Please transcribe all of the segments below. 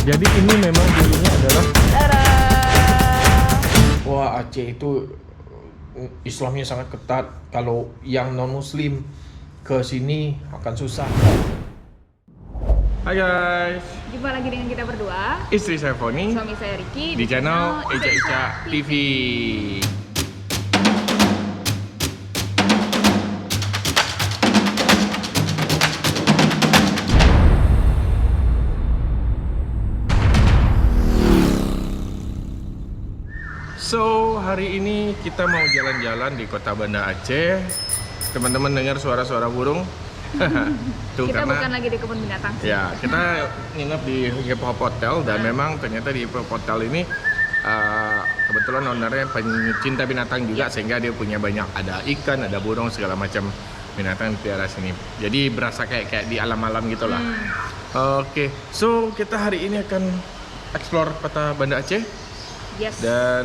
Jadi ini memang dulunya adalah Tada! wah, Aceh itu Islamnya sangat ketat. Kalau yang non muslim ke sini akan susah. Hai guys, Jumpa lagi dengan kita berdua, istri saya Foni suami saya Ricky di channel Eja Ica TV. So, hari ini kita mau jalan-jalan di kota Banda Aceh. Teman-teman dengar suara-suara burung? Tuh, Kita karena bukan lagi di kebun binatang. ya, kita nginep di Hip Hop Hotel dan memang ternyata di Hip Hop Hotel ini kebetulan ownernya pencinta binatang juga, sehingga dia punya banyak, ada ikan, ada burung, segala macam binatang di daerah sini. Jadi berasa kayak di alam-alam gitu lah. Oke, so kita hari ini akan explore kota Banda Aceh. Yes. Dan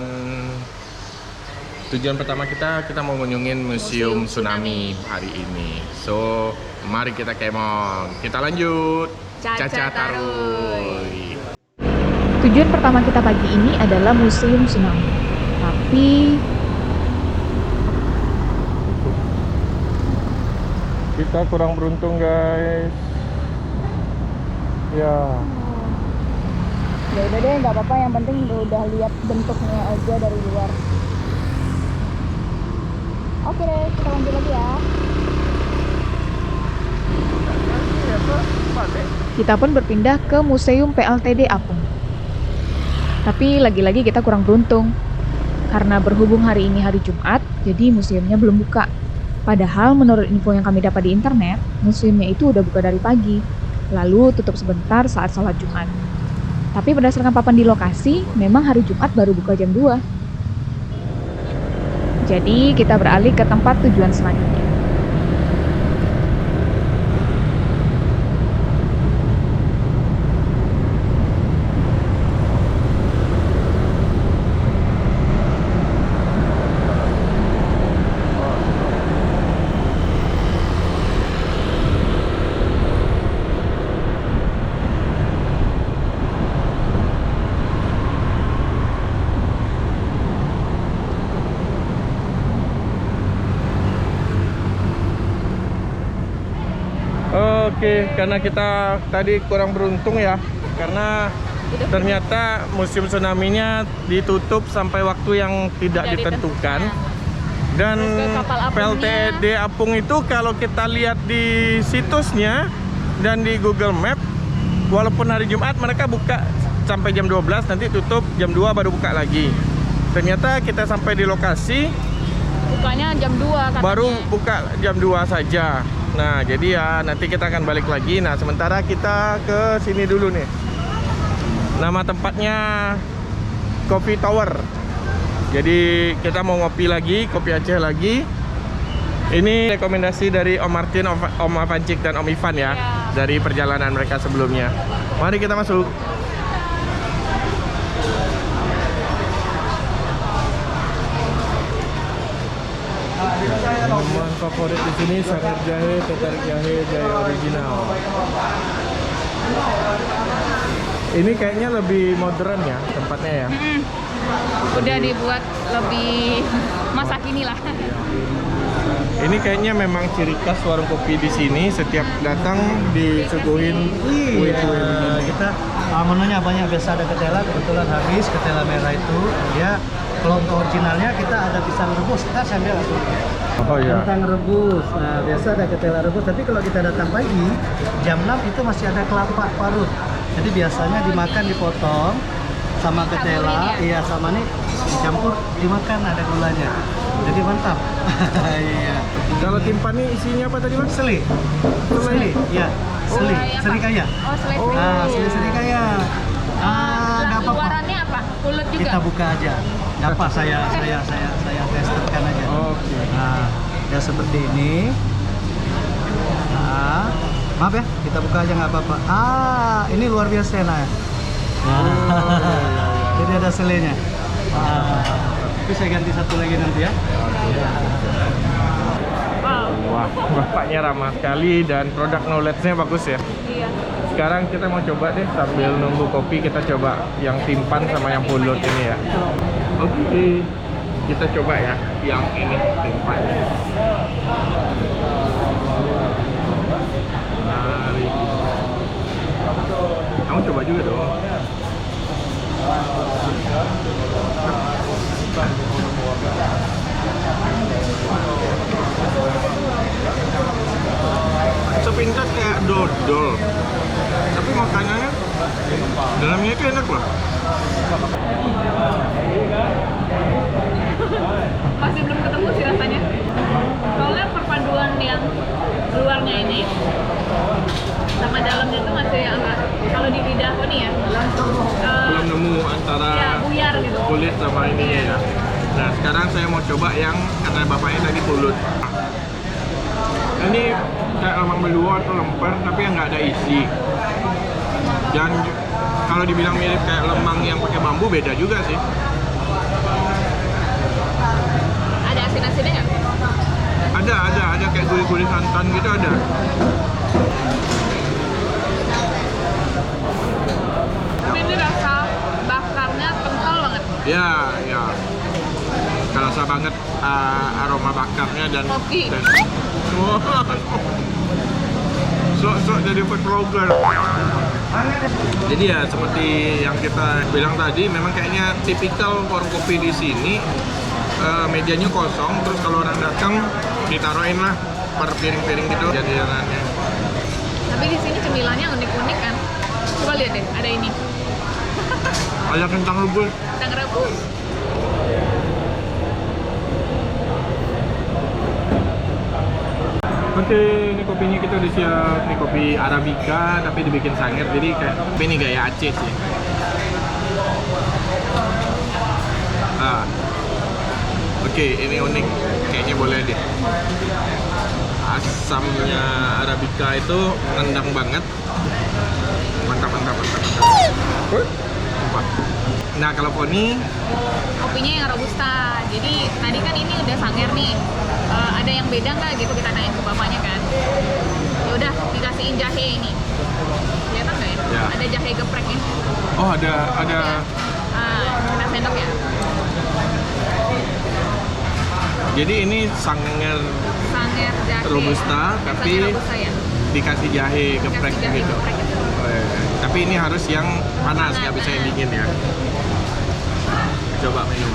tujuan pertama kita mau mengunjungin Museum Tsunami hari ini. So, mari kita kemong. Kita lanjut. Caca Taruy. Tujuan pertama kita pagi ini adalah Museum Tsunami. Tapi Kita kurang beruntung, guys. Ya. Ya udah deh, nggak apa-apa. Yang penting udah lihat bentuknya aja dari luar. Oke deh, kita lanjut lagi ya. kita pun berpindah ke Museum PLTD Apung. Tapi lagi-lagi kita kurang beruntung. Karena berhubung hari ini hari Jumat, jadi museumnya belum buka. Padahal menurut info yang kami dapat di internet, museumnya itu udah buka dari pagi. Lalu tutup sebentar saat sholat Jumat. Tapi berdasarkan papan di lokasi, memang hari Jumat baru buka jam 2. Jadi kita beralih ke tempat tujuan selanjutnya. Oke, karena kita tadi kurang beruntung ya, karena ternyata Museum Tsunami-nya ditutup sampai waktu yang tidak ditentukan. Dan Terus ke kapal apungnya. PLTD Apung itu kalau kita lihat di situsnya dan di Google Map, walaupun hari Jumat mereka buka sampai jam 12, nanti tutup jam 2 baru buka lagi. Ternyata kita sampai di lokasi Bukanya jam 2 katanya. baru buka jam 2 saja. Nah, jadi ya nanti kita akan balik lagi. Nah, sementara kita ke sini dulu nih. Nama tempatnya Coffee Tower. Jadi kita mau ngopi lagi, kopi Aceh lagi. Ini rekomendasi dari Om Martin, Om Avancik dan Om Ivan ya, dari perjalanan mereka sebelumnya. Mari kita masuk. Minuman favorit di sini sangar jahe, teh jahe, jahe original. Ini kayaknya lebih modern ya tempatnya ya. Udah dibuat lebih masa kini lah. Ini kayaknya memang ciri khas warung kopi di sini. Setiap datang disuguhin kue-kue begini. Kita menunya banyak, biasa ada ketela, kebetulan habis ketela merah itu. Ya, kalau untuk originalnya kita ada pisang rebus, kita sambil langsung. Oh iya. Kentang rebus, nah biasa ada ketela rebus. Tapi kalau kita datang pagi jam 6 itu masih ada kelapa parut. Jadi biasanya dimakan dipotong sama ketela, iya sama nih dicampur dimakan, ada gulanya. Jadi mantap. Iya. Kalau timpan nih isinya apa tadi Mas? Seli, ya, seli, serikaya. Oh, selesai. Ah, serikaya. Nggak apa-apa. Luarannya apa? Pulut juga. Kita buka aja. Nggak apa, saya testerkan aja. Oke. Nah, ya seperti ini. Nah, maaf ya, kita buka aja nggak apa-apa. Ini luar biasa nah. Jadi ada selenya. Tapi saya ganti satu lagi nanti ya. Wow. Wah, bapaknya ramah sekali dan produk knowledge-nya bagus ya. Iya. Sekarang kita mau coba deh sambil nunggu kopi, kita coba yang timpan sama yang pulut ini ya. Oke, kita coba ya yang ini timpan. Mari. Kamu coba juga dong. Sepintas kayak dodol, tapi makanannya dalamnya itu enak loh. Masih belum ketemu sih rasanya. Soalnya perpaduan yang luarnya ini sama dalamnya itu masih agak, kalau di lidah aku nih ya, Belum nemu antara ya buyar gitu. kulit sama ininya ya. Nah sekarang saya mau coba yang kata bapaknya tadi pulut. Ini kayak lemang beluo atau lemper tapi yang nggak ada isi. Dan kalau dibilang mirip kayak lemang yang pakai bambu, beda juga sih. Ada asin-asinnya nggak? Ada kayak gurih-gurih santan gitu ada. Tapi ini rasa bakarnya kental banget. Ya. Kerasa banget aroma bakarnya dan Kopi. Sok jadi food vlogger. Jadi ya seperti yang kita bilang tadi, memang kayaknya tipikal warung kopi di sini mejanya kosong, terus kalau orang datang ditaruhin lah per piring-piring gitu jajanannya. Tapi di sini cemilannya unik-unik kan. Coba lihat deh, ada ini. Ada kentang rebus. Kentang rebus. Oke, ini kopinya kita udah siap. Ini kopi Arabica tapi dibikin sangir, jadi kayak ini gaya Aceh sih. Oke, ini unik. Kayaknya boleh deh. Asamnya Arabica itu nendang banget. Mantap. Sumpah. Nah, kalau Poni Kopinya yang robusta. Jadi tadi kan ini udah sangir nih. Ada yang beda nggak gitu, kita tanya ke bapaknya kan. Ya udah dikasihin jahe ini. Kelihatan nggak ya? Ya. Ada jahe gepreknya. oh ada Kita sendok ya. jadi ini sangir Sangir jahe. Robusta, tapi Sangir robusta ya. dikasih jahe geprek Dikasih jahe gitu. geprek gitu. Oh, iya. Tapi ini harus yang panas, nggak bisa yang dingin ya. Coba minum.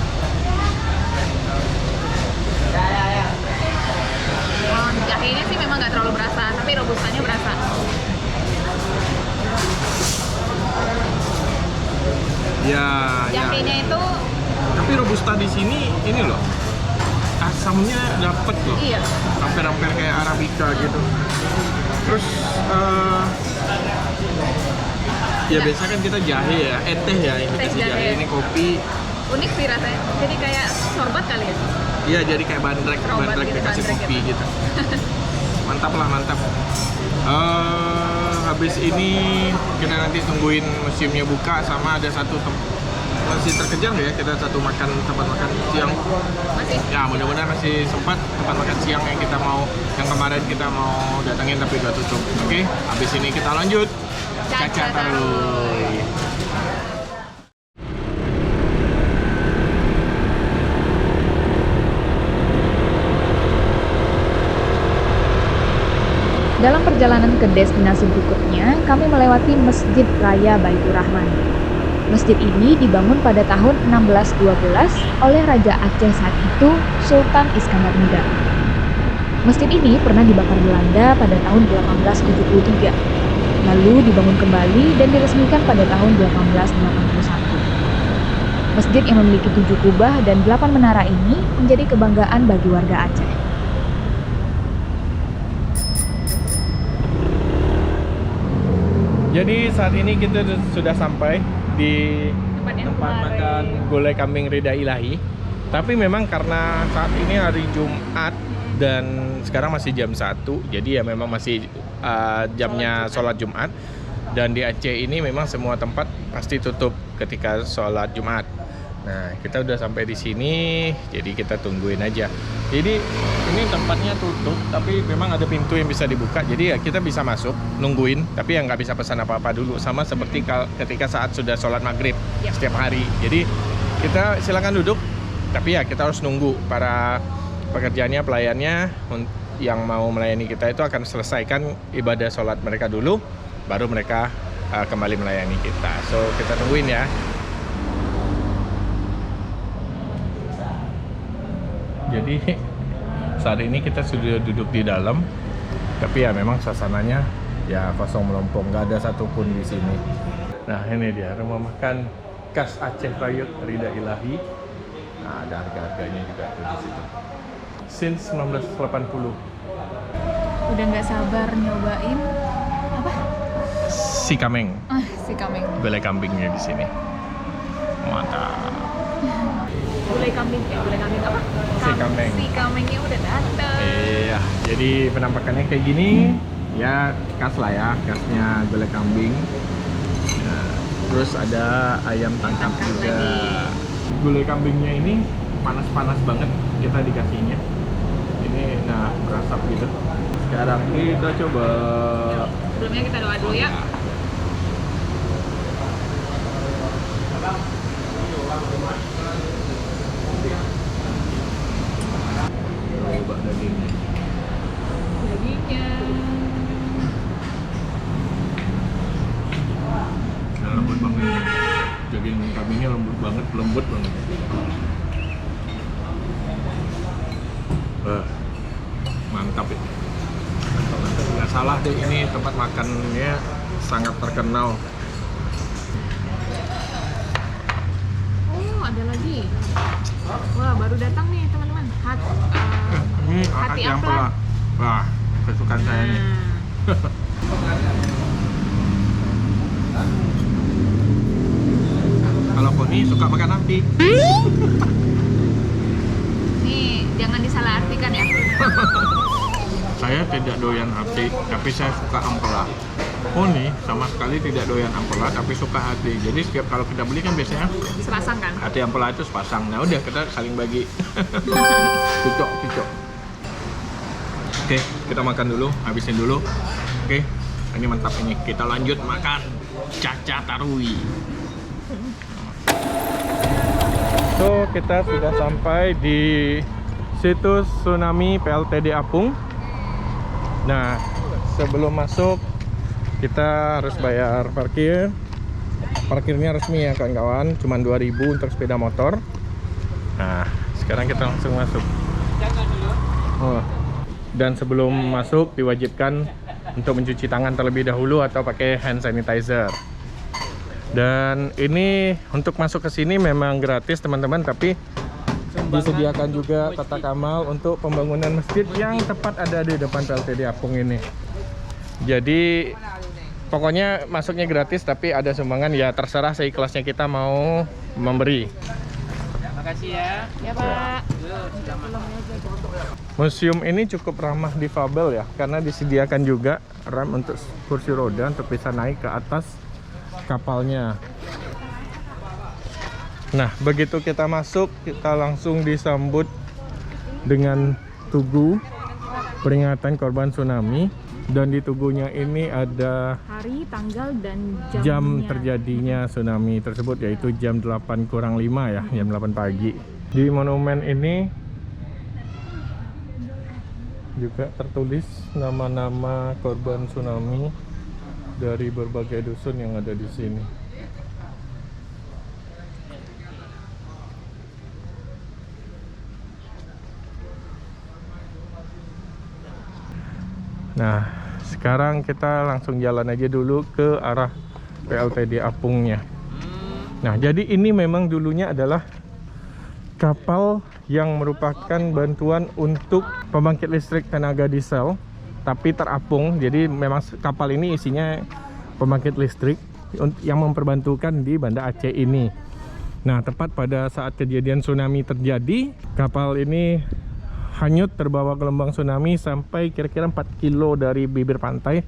Jahenya sih memang nggak terlalu berasa, tapi robustanya berasa. Ya. Jahenya itu Tapi robusta di sini ini loh, asamnya dapet loh. iya. Hampir-hampir kayak Arabica gitu. Terus ya biasa kan kita jahe ya, teh ya yang Teh dikasih jahe. jahe. Ini kopi. Unik sih rasanya. Jadi kayak sorbat kali ya. Iya, jadi kayak bandrek Serobot gitu, dikasih bandrek kopi gitu. Mantap. Habis ini kita nanti tungguin museumnya buka, sama ada satu masih terkejar ya, kita tempat makan siang. Masih. Ya mudah-mudahan masih sempat tempat makan siang yang kemarin kita mau datangin tapi udah tutup. Oke, habis ini kita lanjut Caca taruy. Dalam perjalanan ke destinasi berikutnya, kami melewati Masjid Raya Baitur Rahman. Masjid ini dibangun pada tahun 1612 oleh Raja Aceh saat itu, Sultan Iskandar Muda. Masjid ini pernah dibakar Belanda pada tahun 1873, lalu dibangun kembali dan diresmikan pada tahun 1881. Masjid yang memiliki 7 kubah dan 8 menara ini menjadi kebanggaan bagi warga Aceh. Jadi saat ini kita sudah sampai di tempat makan gulai kambing Ridha Ilahi. Tapi memang karena saat ini hari Jumat dan sekarang masih jam 1, jadi ya memang masih jamnya sholat Jumat. Dan di Aceh ini memang semua tempat pasti tutup ketika sholat Jumat. Nah, kita udah sampai di sini, jadi kita tungguin aja. Jadi ini tempatnya tutup, tapi memang ada pintu yang bisa dibuka. Jadi ya kita bisa masuk, nungguin, tapi ya nggak bisa pesan apa-apa dulu. Sama seperti ketika saat sudah sholat maghrib setiap hari. Jadi kita silakan duduk, tapi ya kita harus nunggu para pekerjaannya, pelayannya yang mau melayani kita itu akan selesaikan ibadah sholat mereka dulu, baru mereka kembali melayani kita. So kita tungguin ya. Jadi saat ini kita sudah duduk di dalam, tapi ya memang suasananya ya kosong melompong, nggak ada satupun di sini. Nah ini dia rumah makan khas Aceh Rayut Rida Ilahi. Nah ada harga-harganya juga tuh di situ. Since 1980. Udah nggak sabar nyobain apa? Si kameng, Si kameng. gulai kambingnya di sini. Mantap. Gulai kambing apa? Si kameng. Si kamengnya udah datang. Iya, jadi penampakannya kayak gini. Ya khas lah ya, khasnya gulai kambing. Nah, terus ada ayam tangkap juga. Gulai kambingnya ini panas-panas banget kita dikasihnya. Ini nah berasap gitu. Sekarang kita coba. Sebelumnya kita doa dulu ya. Coba dagingnya. Nah, lembut banget. Daging kambingnya lembut banget. Mantap ya. Mantap. Nggak salah deh, ini tempat makannya sangat terkenal. Oh, ada lagi. Wah, baru datang nih teman-teman. Ini Hati yang ampela. Wah, kesukaan saya nih. Kalau Koni suka makan api. Nih, jangan disalahartikan ya. Saya tidak doyan api, tapi saya suka ampela. Koni sama sekali tidak doyan ampela, tapi suka hati. Jadi setiap kalau kita beli kan biasanya Sepasang kan? hati ampela itu sepasang. Nah udah kita saling bagi. Cocok. Oke, kita makan dulu, habisin dulu. Oke, ini mantap ini. Kita lanjut makan caca tarui. So, kita sudah sampai di situs tsunami PLTD Apung. Nah, sebelum masuk kita harus bayar parkir. Parkirnya resmi ya kawan-kawan, cuma 2.000 untuk sepeda motor. Nah, sekarang kita langsung masuk. Oh. Dan sebelum masuk diwajibkan untuk mencuci tangan terlebih dahulu atau pakai hand sanitizer. Dan ini untuk masuk ke sini memang gratis teman-teman, tapi disediakan juga kotak amal untuk pembangunan masjid yang tepat ada di depan PLTD Apung ini. Jadi pokoknya masuknya gratis, tapi ada sumbangan ya terserah seikhlasnya kita mau memberi. Makasih ya. Ya, Pak. Museum ini cukup ramah difabel ya, karena disediakan juga rem untuk kursi roda untuk bisa naik ke atas kapalnya. Nah, begitu kita masuk, kita langsung disambut dengan tugu peringatan korban tsunami. Dan di tugunya ini ada Hari, tanggal, dan jam terjadinya tsunami tersebut, yaitu jam 8:05 ya, jam 8 pagi. Di monumen ini juga tertulis nama-nama korban tsunami dari berbagai dusun yang ada di sini. Nah, sekarang kita langsung jalan aja dulu ke arah PLTD Apungnya. Nah, jadi ini memang dulunya adalah kapal yang merupakan bantuan untuk pembangkit listrik tenaga diesel, tapi terapung. Jadi memang kapal ini isinya pembangkit listrik yang memperbantukan di Banda Aceh ini. Nah, tepat pada saat kejadian tsunami terjadi, kapal ini hanyut terbawa gelombang tsunami sampai kira-kira 4 kilo dari bibir pantai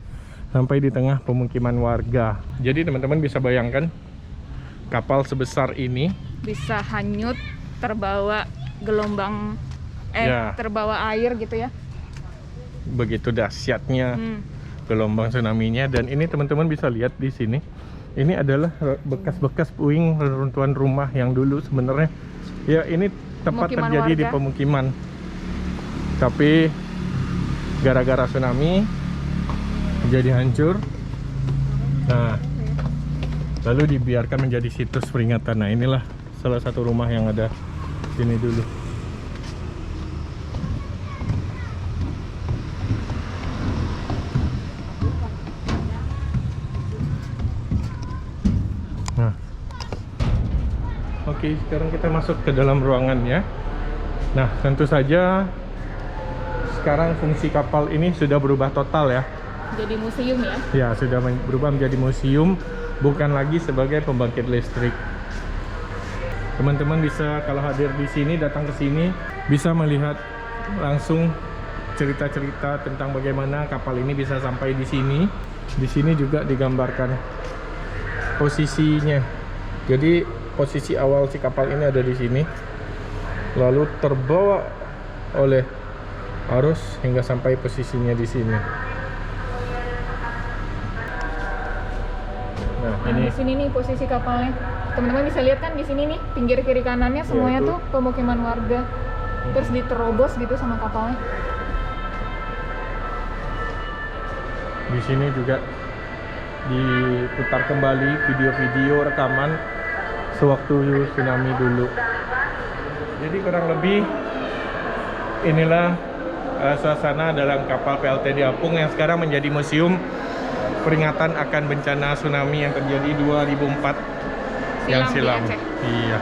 sampai di tengah pemukiman warga. Jadi teman-teman bisa bayangkan kapal sebesar ini bisa hanyut, terbawa gelombang, Ya. terbawa air gitu ya. Begitu dahsyatnya Hmm. gelombang tsunami-nya. Dan ini teman-teman bisa lihat di sini. Ini adalah bekas-bekas puing reruntuhan rumah yang dulu sebenarnya. Ya, ini tepat Pemukiman terjadi di warga. pemukiman. Tapi gara-gara tsunami jadi hancur. Nah, lalu dibiarkan menjadi situs peringatan. Nah, inilah salah satu rumah yang ada sini dulu. Nah, oke, sekarang kita masuk ke dalam ruangannya. Nah, tentu saja sekarang fungsi kapal ini sudah berubah total ya. Jadi museum ya. Ya, sudah berubah menjadi museum, bukan lagi sebagai pembangkit listrik. Teman-teman bisa kalau hadir di sini, datang ke sini, bisa melihat langsung cerita-cerita tentang bagaimana kapal ini bisa sampai di sini. Di sini juga digambarkan posisinya. Jadi posisi awal si kapal ini ada di sini, lalu terbawa oleh arus hingga sampai posisinya di sini. Nah, Nah, ini di sini nih posisi kapalnya. Teman-teman bisa lihat kan di sini nih, pinggir kiri kanannya semuanya itu. tuh pemukiman warga. Terus diterobos gitu sama kapalnya. di sini juga diputar kembali video-video rekaman sewaktu tsunami dulu. Jadi kurang lebih inilah suasana dalam kapal PLTD Apung yang sekarang menjadi museum peringatan akan bencana tsunami yang terjadi 2004 yang Silam di silam. Aceh. Iya.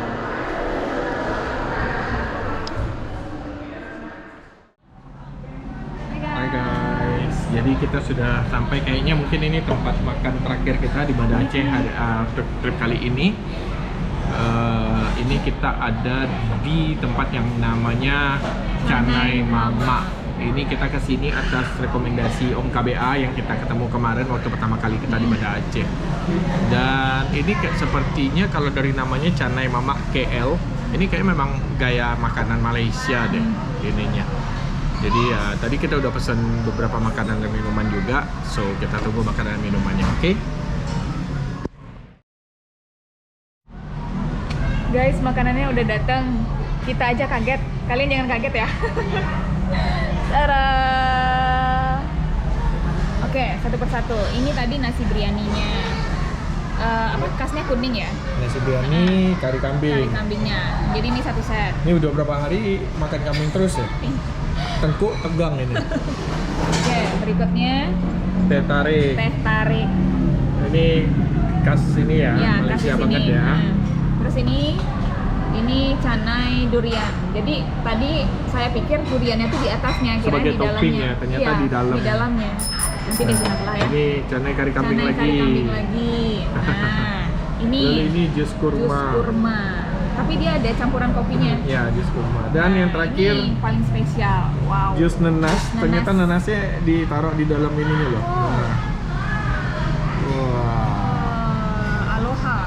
Hai guys, jadi kita sudah sampai, kayaknya mungkin ini tempat makan terakhir kita di Banda Aceh trip kali ini. Ini kita ada di tempat yang namanya Canai Mama. Ini kita kesini atas rekomendasi Om KBA yang kita ketemu kemarin waktu pertama kali kita di Banda Aceh. Dan ini sepertinya kalau dari namanya Canai Mama KL, ini kayak memang gaya makanan Malaysia deh ininya. Jadi ya tadi kita udah pesan beberapa makanan dan minuman juga, so kita tunggu makanan dan minumannya, oke? Guys, makanannya udah datang. Kita aja kaget. Kalian jangan kaget ya. Tara. Oke, satu persatu. Ini tadi nasi biryaninya. Apa khasnya kuning ya? Nasi biryani, kari Kari kambing. kambingnya. Jadi ini satu set. Ini udah berapa hari makan kambing terus ya? Tengkuk tegang ini. Oke, berikutnya Teh tarik. teh tarik. Ini khas ini ya, Ya, Malaysia kasih banget sini. ya. Nah, terus ini canai durian. Jadi tadi saya pikir duriannya tuh di atasnya, kira Sebagai di topping dalamnya. ya, ternyata Iya, di dalam. Di dalamnya. Nanti digunakan lah ya. Ini canai kari kambing Canai lagi. kari kambing lagi. Nah, ini Lalu ini jus kurma. jus kurma. Tapi dia ada campuran kopinya. Ya, jus kurma. Dan yang terakhir ini paling spesial. Wow. jus nenas. Nenas. Ternyata nenasnya ditaruh di dalam ini loh. Oh. Nah. Wah. Aloha.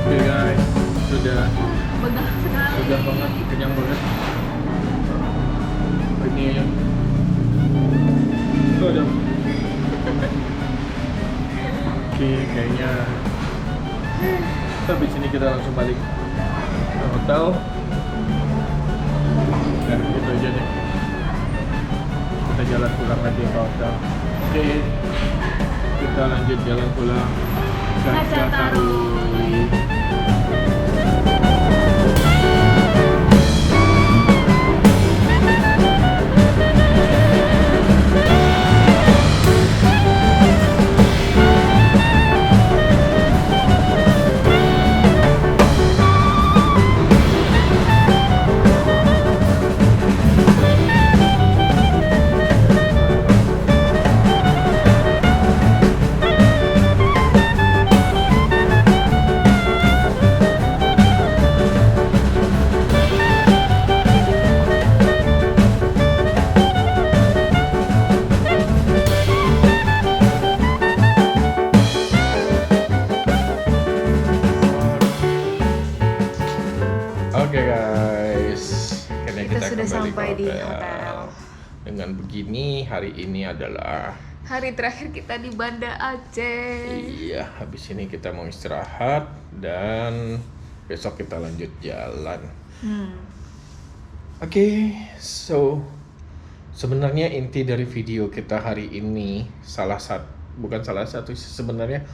Oke guys, sudah Begah sekali. udah banget, kenyang banget. Ini ya. Itu ada pepek. Oke, kayaknya habis ini kita langsung balik ke hotel. Nah, gitu aja deh. Kita jalan pulang lagi ke hotel. Oke, kita lanjut jalan pulang. Gacataruy. Oke guys, akhirnya Kita sudah kembali sampai ke di hotel. Dengan begini, hari ini adalah Hari terakhir kita di Banda Aceh. iya, habis ini kita mau istirahat dan besok kita lanjut jalan. Oke, so sebenarnya inti dari video kita hari ini bukan salah satu sebenarnya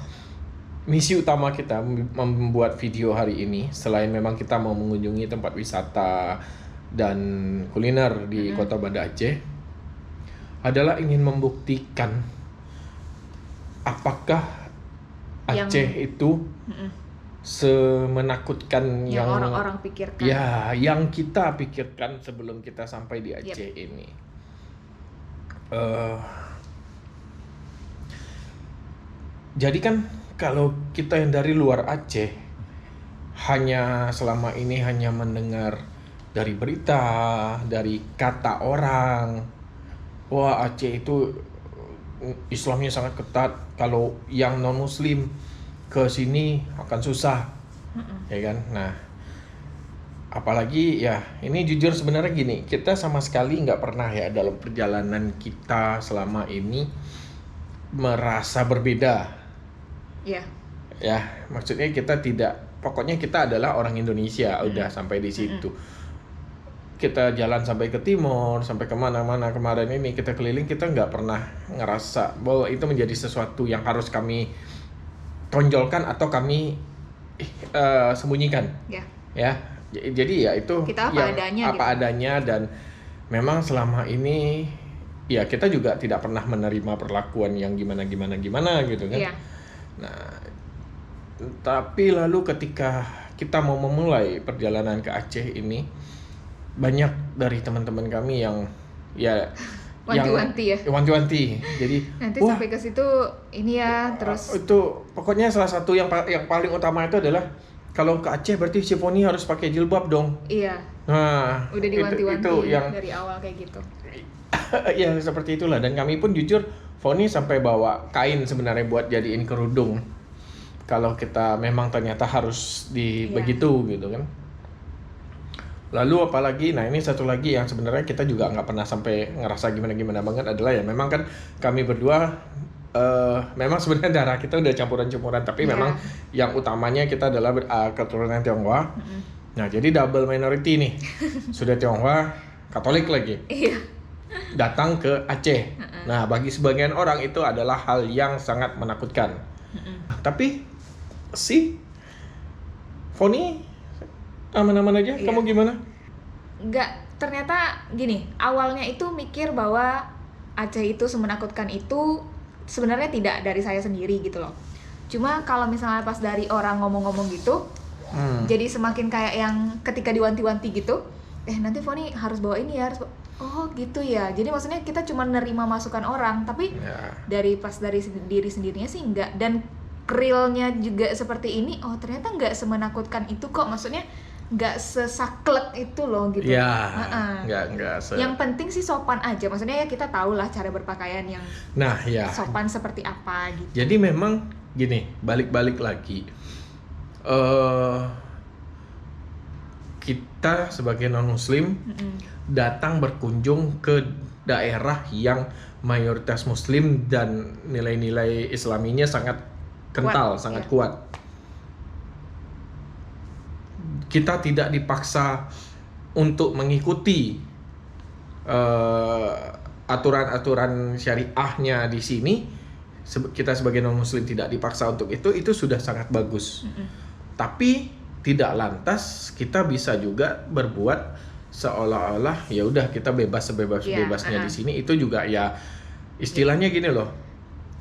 misi utama kita membuat video hari ini, selain memang kita mau mengunjungi tempat wisata dan kuliner di kota Banda Aceh, adalah ingin membuktikan apakah Aceh itu semenakutkan Yang orang-orang pikirkan. ya, yang kita pikirkan sebelum kita sampai di Aceh ini. Jadi kan kalau kita yang dari luar Aceh selama ini hanya mendengar dari berita, dari kata orang, wah Aceh itu Islamnya sangat ketat, kalau yang non Muslim ke sini akan susah, ya kan? Nah, apalagi ya ini jujur sebenarnya gini, kita sama sekali nggak pernah ya dalam perjalanan kita selama ini merasa berbeda. Iya. Ya, maksudnya pokoknya kita adalah orang Indonesia, udah sampai di situ. Kita jalan sampai ke timur, sampai kemana-mana kemarin ini kita keliling, kita nggak pernah ngerasa bahwa itu menjadi sesuatu yang harus kami tonjolkan atau kami sembunyikan. Ya, jadi ya itu Kita apa adanya gitu. adanya, dan memang selama ini ya kita juga tidak pernah menerima perlakuan yang gimana gitu kan. Iya. Nah, tapi lalu ketika kita mau memulai perjalanan ke Aceh ini, banyak dari teman-teman kami yang Wanti-wanti ya. Wanti-wanti. Jadi Nanti wah, sampai ke situ ini ya terus. itu pokoknya salah satu yang paling utama itu adalah kalau ke Aceh berarti si Foni harus pakai jilbab dong. Iya. Nah, Udah diwanti-wanti itu yang dari awal kayak gitu. ya seperti itulah. Dan kami pun jujur, Foni sampai bawa kain sebenarnya buat jadiin kerudung kalau kita memang ternyata harus begitu gitu kan. Lalu apalagi, nah ini satu lagi yang sebenarnya kita juga nggak pernah sampai ngerasa gimana banget adalah ya memang kan kami berdua memang sebenarnya darah kita udah campuran-campuran, tapi memang yang utamanya kita adalah keturunan Tionghoa. Nah jadi double minority nih, sudah Tionghoa, Katolik lagi. Iya. Datang ke Aceh. Nah bagi sebagian orang itu adalah hal yang sangat menakutkan. Tapi Foni aman-aman aja. Iya. Kamu gimana? Enggak, ternyata gini, awalnya itu mikir bahwa Aceh itu semenakutkan itu sebenarnya tidak dari saya sendiri gitu loh. Cuma kalau misalnya pas dari orang ngomong-ngomong gitu, jadi semakin kayak yang ketika diwanti-wanti gitu, nanti Foni harus bawa ini ya, oh gitu ya. Jadi maksudnya kita cuma nerima masukan orang, tapi dari diri sendirinya sih enggak. Dan realnya juga seperti ini, oh ternyata enggak semenakutkan itu kok, maksudnya nggak sesaklek itu loh gitu. Ya, nggak. Yang penting sih sopan aja, maksudnya ya kita tahu lah cara berpakaian yang sopan seperti apa gitu. Jadi memang gini, balik lagi, kita sebagai non Muslim datang berkunjung ke daerah yang mayoritas Muslim dan nilai-nilai Islaminya sangat kental, sangat kuat. Kita tidak dipaksa untuk mengikuti aturan-aturan syariahnya di sini. Kita sebagai non-muslim tidak dipaksa untuk itu sudah sangat bagus. Tapi tidak lantas kita bisa juga berbuat seolah-olah ya udah kita bebas sebebas-bebasnya di sini. Itu juga ya istilahnya gini loh.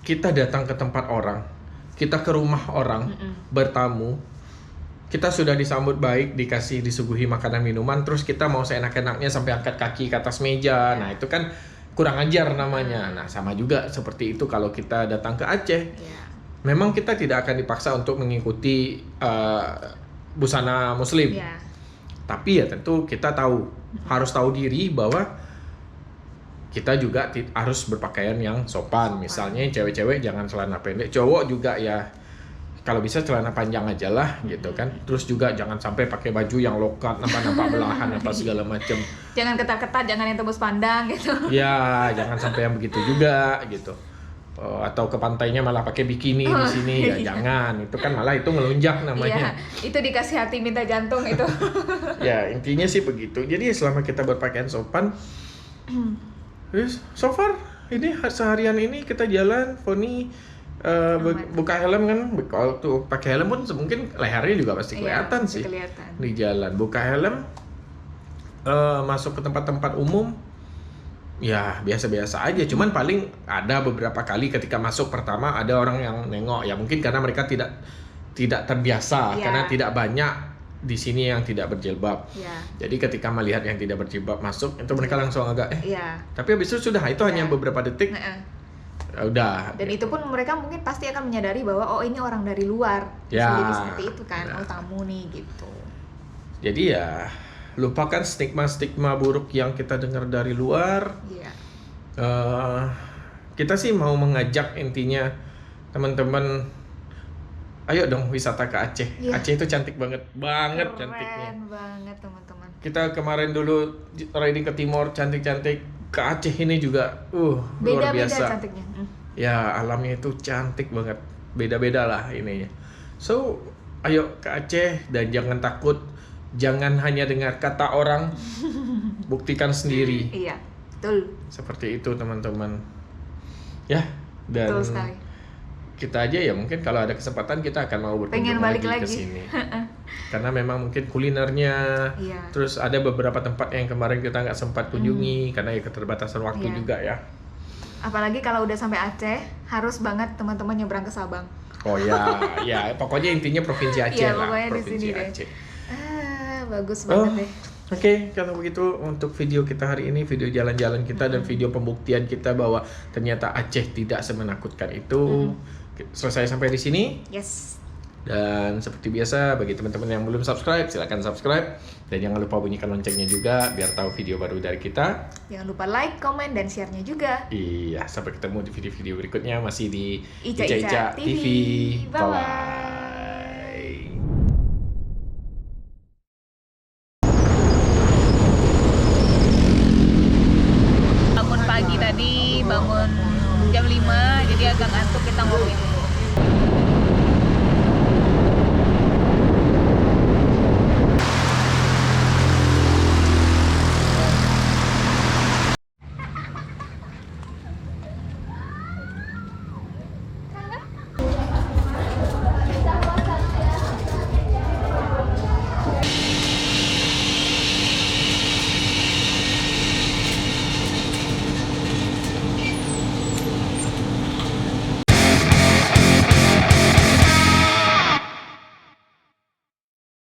Kita datang ke tempat orang, kita ke rumah orang, bertamu. Kita sudah disambut baik, disuguhi makanan minuman, terus kita mau seenak-enaknya sampai angkat kaki ke atas meja. Nah itu kan kurang ajar namanya. Nah sama juga seperti itu kalau kita datang ke Aceh. Memang kita tidak akan dipaksa untuk mengikuti busana Muslim. Tapi ya tentu kita harus tahu diri bahwa kita juga harus berpakaian yang sopan. Misalnya cewek-cewek jangan celana pendek, cowok juga ya kalau bisa celana panjang aja lah gitu kan. Terus juga jangan sampai pakai baju yang lokat, nampak-nampak belahan apa segala macam. Jangan ketat-ketat, jangan yang tembus pandang gitu. Ya, jangan sampai yang begitu juga gitu. Atau ke pantainya malah pakai bikini di sini ya jangan. Itu kan malah itu ngelunjak namanya. Iya, itu dikasih hati minta jantung itu. Ya, intinya sih begitu. Jadi selama kita berpakaian sopan, so far ini seharian ini kita jalan, Foni buka helm kan, kalau tuh pakai helm pun mungkin lehernya juga pasti kelihatan pasti sih kelihatan. di jalan. Buka helm, masuk ke tempat-tempat umum, ya biasa-biasa aja. Cuman paling ada beberapa kali ketika masuk pertama ada orang yang nengok, ya mungkin karena mereka tidak terbiasa, karena tidak banyak di sini yang tidak berjilbab. Jadi ketika melihat yang tidak berjilbab masuk, itu mereka langsung agak tapi habis itu sudah itu hanya beberapa detik. Udah. Dan itu pun mereka mungkin pasti akan menyadari bahwa oh ini orang dari luar. Ya. Jadi seperti itu kan, oh tamu nih gitu. Jadi ya lupakan stigma-stigma buruk yang kita dengar dari luar. Iya. Kita sih mau mengajak intinya teman-teman, ayo dong wisata ke Aceh. Aceh itu cantik banget cantiknya. Keren banget teman-teman. Kita kemarin dulu riding ke timur cantik-cantik, ke Aceh ini juga luar biasa. Beda-beda cantiknya. Ya alamnya itu cantik banget, beda-beda lah ininya. So ayo ke Aceh dan jangan takut, jangan hanya dengar kata orang, buktikan sendiri. Iya, betul. Seperti itu teman-teman. Ya, dan Betul sekali. kita aja ya mungkin kalau ada kesempatan kita akan mau Pengen berkunjung balik lagi ke lagi. sini. Karena memang mungkin kulinernya, terus ada beberapa tempat yang kemarin kita nggak sempat kunjungi karena ya keterbatasan waktu juga ya. Apalagi kalau udah sampai Aceh, harus banget teman-teman nyebrang ke Sabang. Oh ya, ya pokoknya intinya Provinsi Aceh Iya, lah, pokoknya di Provinsi sini deh. Aceh. Bagus banget deh. Oke, kalau begitu untuk video kita hari ini, video jalan-jalan kita dan video pembuktian kita bahwa ternyata Aceh tidak semenakutkan itu. Selesai sampai di sini. Yes. Dan seperti biasa bagi teman-teman yang belum subscribe, silakan subscribe dan jangan lupa bunyikan loncengnya juga biar tahu video baru dari kita. Jangan lupa like, komen, dan share-nya juga. Iya, sampai ketemu di video-video berikutnya masih di Ica Ica TV. Bye. Bye-bye.